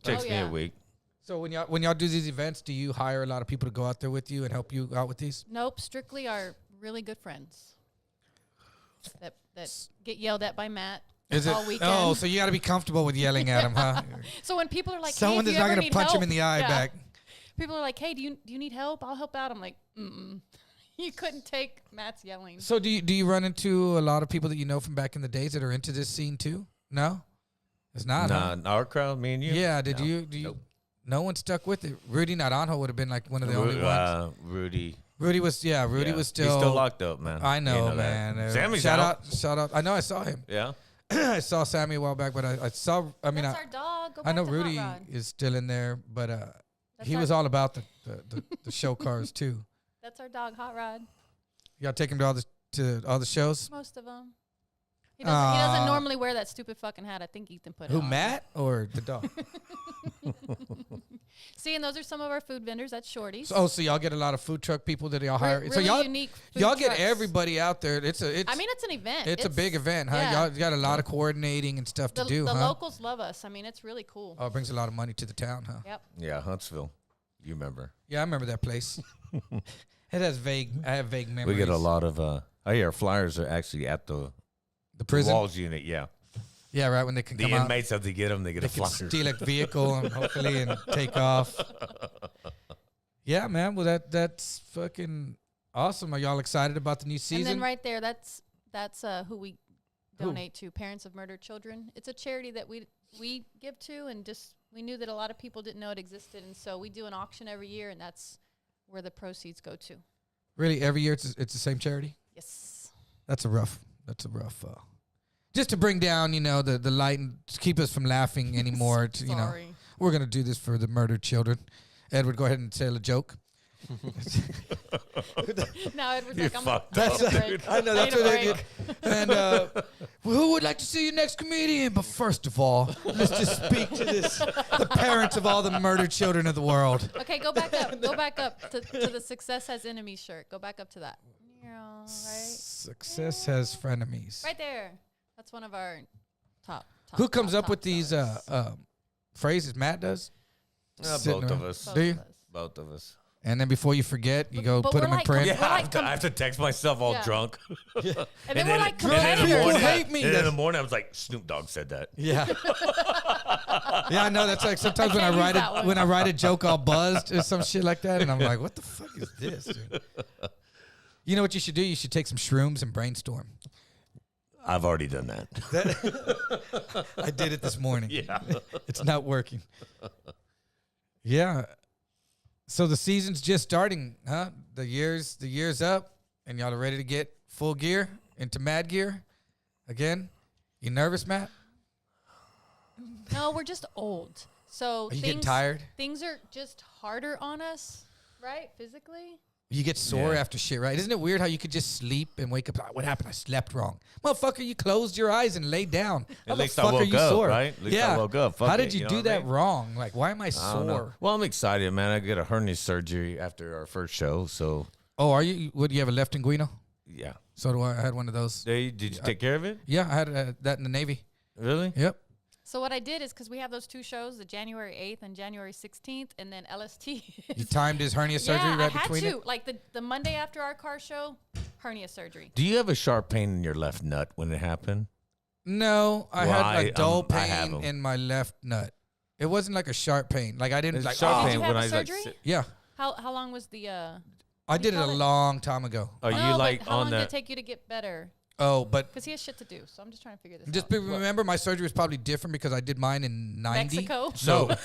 Takes me a week. So when y'all do these events, do you hire a lot of people to go out there with you and help you out with these? Nope, strictly our really good friends that get yelled at by Matt all weekend. Oh, so you got to be comfortable with yelling at him, huh? So when people are like, someone hey, that's not going to punch him in the eye back. People are like, hey, do you need help? I'll help out. I'm like, You couldn't take Matt's yelling. So do you run into a lot of people that you know from back in the days that are into this scene too? No, it's not. Nah, our crowd, me and you. Yeah. Do you? Nope. No one stuck with it. Rudy Naranjo would have been like one of the only ones. Rudy was still. He's still locked up, man. I know, You man. Sammy's shout out. out. I know. I saw him. Yeah. I saw Sammy a while back, but I saw. I mean, That's our dog. Go I know back to Hot Rudy Rod. is still in there, but he our- was all about the show cars too. That's our dog, Hot Rod. Y'all take him to all the shows. Most of them. He doesn't normally wear that stupid fucking hat. I think Ethan put it on. Who, Matt or the dog? See, and those are some of our food vendors. That's Shorty's. So y'all get a lot of food truck people that y'all hire. Really So y'all unique food y'all get trucks. everybody out there. It's an event. It's It's a big event, huh? yeah. Y'all got a lot of coordinating and stuff to do, The huh? locals love us. I mean, it's really cool. Oh, it brings a lot of money to the town, huh? Yep. Yeah, Huntsville. You remember? Yeah, I remember that place. I have vague memories. We get a lot of. Our flyers are actually at the prison. walls unit. Yeah, Yeah, right when they can the come out. inmates have to get them. They get They a can flyer. steal a vehicle and hopefully and take off. Yeah, man. Well, that's fucking awesome. Are y'all excited about the new season? And then right there, that's who we donate to, Parents of Murdered Children. It's a charity that we give to, and just we knew that a lot of people didn't know it existed, and so we do an auction every year, and that's where the proceeds go to. Really, every year it's the same charity. Yes. That's a rough. Just to bring down, the light and to keep us from laughing anymore. Sorry. We're gonna do this for the murdered children. Edward, go ahead and tell a joke. Now Edward's You're like, I'm fucked gonna up, take a break. I know that's Need a what they break. get. And who would like to see your next comedian? But first of all, let's just speak to the parents of all the murdered children of the world. Okay, go back up. Go back up to the Success Has Enemies shirt. Go back up to that. Right? Success has frenemies. Right there. That's one of our top Who comes up with sellers. these phrases? Matt does. Sitting Both of around. us. Do you? Both of us. And then before you forget, you go But put we're them in like print. We're Yeah, like I have to text myself all Yeah. drunk. And then we're like and then in the People morning, competitors. hate me. And then in the morning, I was like, Snoop Dogg said that. Yeah. Yeah, I know. That's like sometimes when can't use I that one. write a joke all buzzed or some shit like that, and I'm like, what the fuck is this, dude? You know what you should do? You should take some shrooms and brainstorm. I've already done that. I did it this morning. Yeah. It's not working. Yeah. So the season's just starting, huh? The year's up, and y'all are ready to get full gear into mad gear again. You nervous, Matt? No, we're just old. So Are you getting tired? Things are just harder on us, right? Physically. You get sore Yeah. after shit, right? Isn't it weird how you could just sleep and wake up? "Ah, what happened? I slept wrong. Motherfucker, you closed your eyes and laid down. How At the least I fuck are woke you up, sore? right? At least I yeah. woke up. Fuck How it, did you you know do what I that mean? wrong? Like, why am I I don't know. sore? Well, I'm excited, man. I get a hernia surgery after our first show, so Oh, are you? What do you have a left inguino? yeah. So do I. I had one of those. Did you take care of it? Yeah, I had that in the Navy. Really? Yep. So what I did is because we have those two shows, the January 8th and January 16th, and then LST. You timed his hernia surgery yeah, right I had between to. it. Like the Monday after our car show, hernia surgery. Do you have a sharp pain in your left nut when it happened? No, I Well, had a dull I have pain 'em. in my left nut. It wasn't like a sharp pain. Like I didn't It's like. sharp oh. Did pain you when have I a was like, surgery? Yeah, How long was the? I did it a call it? long time ago. Are No, you but like how long on did it that? take you to get better? Oh, but Because he has shit to do. So I'm just trying to figure this just out. remember, my surgery was probably different because I did mine in '90. Mexico. No, in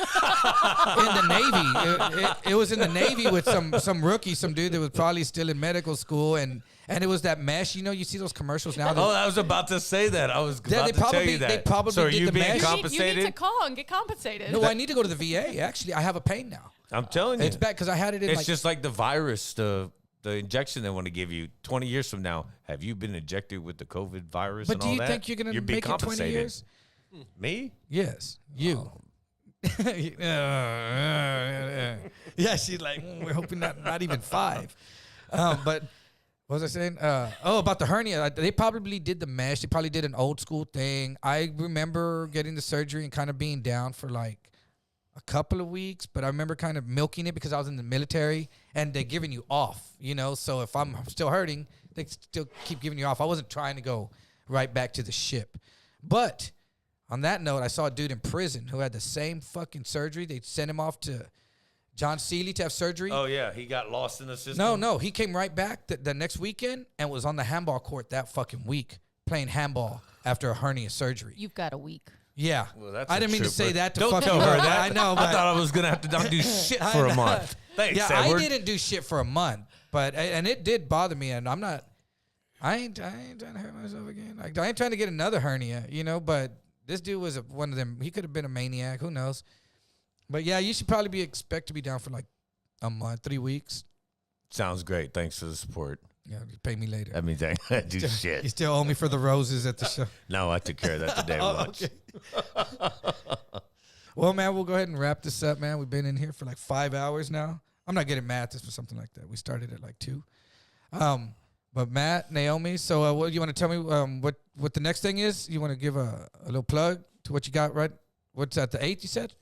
the Navy. It was in the Navy with some rookie, some dude that was probably still in medical school, and it was that mesh. You see those commercials now. Oh, I was about to say that. I was Yeah, about they to tell probably- you they that. probably so are did you the being mesh. You need to compensated? call and get compensated. No, I need to go to the VA. Actually, I have a pain now. I'm telling you. It's bad because I had it in It's like. just like the virus, the injection they want to give you 20 years from now. Have you been injected with the COVID virus But and do all you that? think you're gonna You're being make it 20 compensated. years? Me? Yes, you. Yeah, she's like, we're hoping not even 5. But What was I saying? About the hernia. They probably did the mesh. They probably did an old school thing. I remember getting the surgery and kind of being down for like a couple of weeks, but I remember kind of milking it because I was in the military and they're giving you off, you know? So if I'm still hurting, they still keep giving you off. I wasn't trying to go right back to the ship. But on that note, I saw a dude in prison who had the same fucking surgery. They sent him off to John Seeley to have surgery. Oh, yeah. He got lost in the system? No. He came right back the next weekend and was on the handball court that fucking week playing handball after a hernia surgery. You've got a week. Yeah. Well, I didn't mean to say that to Don't fucking tell her that. I know, but I thought I was going to have to not do shit for a month. Thanks, yeah, Edward. I didn't do shit for a month, and it did bother me, and I ain't trying to hurt myself again. Like, I ain't trying to get another hernia, you know, but this dude was one of them. He could have been a maniac. Who knows? But, yeah, you should probably expect to be down for like a month, 3 weeks. Sounds great. Thanks for the support. Yeah, you pay me later. That means I can't do You shit. still owe me for the roses at the show. No, I took care of that today once. Well, man, we'll go ahead and wrap this up, man. We've been in here for like 5 hours now. I'm not getting math. This was something like that. We started at like 2. But Matt, Naomi, so what you want to tell me what the next thing is? You want to give a little plug to what you got, right? What's that, the 8th you said?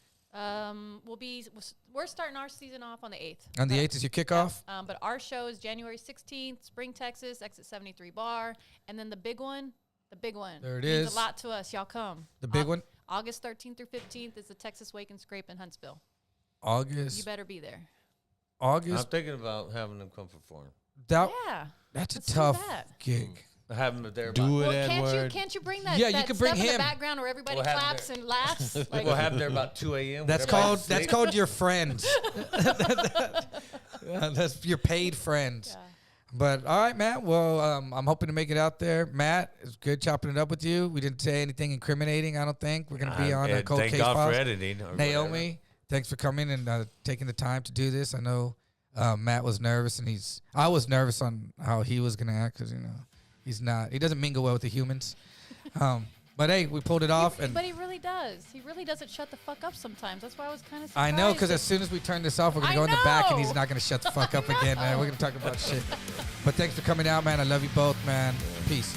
We're starting our season off on the 8th. On the 8th is your kickoff? Yeah. But our show is January 16th, Spring, Texas, Exit 73 Bar. And then the big one. There it means is. a lot to us. Y'all come. The big one? August 13th through 15th is the Texas Wake and Scrape in Huntsville. August. You better be there. I'm August. thinking about having them come perform. That, Yeah. That's Let's a do tough that. gig. Have them there. Do it, Well, Edward. can't you bring that? Yeah, you that could bring stuff in him. the background where everybody We'll have claps them and laughs. Like, We'll have them there about 2 a.m. That's called your friends. That's your paid friends. yeah. But all right, Matt. Well, I'm hoping to make it out there. Matt, it's good chopping it up with you. We didn't say anything incriminating. I don't think we're gonna be on a cold Thank case God files. for editing. or Naomi, whatever. thanks for coming and taking the time to do this. I know Matt was nervous, and I was nervous on how he was gonna act because he doesn't mingle well with the humans. But hey, we pulled it off, and But he really does. He really doesn't shut the fuck up sometimes. That's why I was kind of I surprised. know, because as soon as we turn this off, we're going to I go in the back, and he's know. not going to shut the fuck up again, man. We're going to talk about shit. But thanks for coming out, man. I love you both, man. Peace.